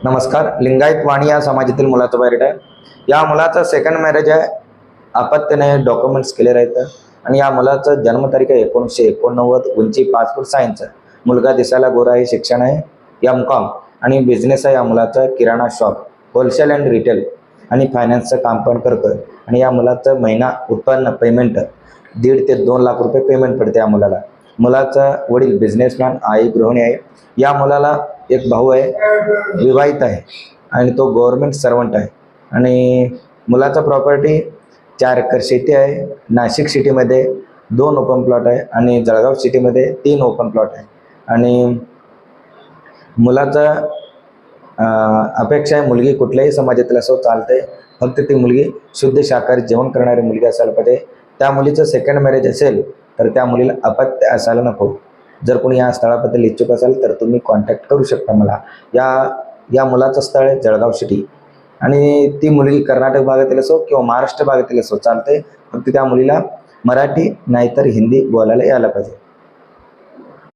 नमस्कार. लिंगायत वाणी या समाजातील मुलाचं बायोडेट आहे. या मुलाचं सेकंड मॅरेज आहे. अपत्याने डॉक्युमेंट्स क्लिअर आहेत आणि या मुलाचं जन्मतारीख आहे 1989. उंची 5 फूट 6 इंच. मुलगा दिसायला गोरा आहे. शिक्षण आहे M.Com आणि बिझनेस आहे या मुलाचा किराणा शॉप, होलसेल अँड रिटेल आणि फायनान्सचं काम पण करतोय. आणि या मुलाचं महिना उत्पन्न पेमेंट 1.5 ते 2 लाख रुपये पेमेंट पडते या मुलाला. मुलाचा वडील बिझनेसमॅन, आई गृहिणी आहे. या मुलाला एक भाऊ आहे, विवाहित आहे आणि तो गव्हर्नमेंट सर्वंट आहे. आणि मुलाचा प्रॉपर्टी 4 एकर शेती आहे. नाशिक सिटीमध्ये 2 ओपन प्लॉट आहे आणि जळगाव सिटीमध्ये 3 ओपन प्लॉट आहे. आणि मुलाचा अपेक्षा आहे मुलगी कुठल्याही समाजातील असो चालते, फक्त ती मुलगी शुद्ध शाकाहारी जेवण करणारी मुलगी असायला पाहिजे. त्या मुलीचं सेकंड मॅरेज असेल तर त्या मुलीला अपत्य असायला नको. जर कोणी या स्थळाबद्दल इच्छुक असाल तर तुम्ही कॉन्टॅक्ट करू शकता मला. या मुलाचं स्थळ आहे जळगाव सिटी आणि ती मुलगी कर्नाटक भागातील असो किंवा महाराष्ट्र भागातील असो चालते, फक्त त्या मुलीला मराठी नाहीतर हिंदी बोलायला यायला पाहिजे.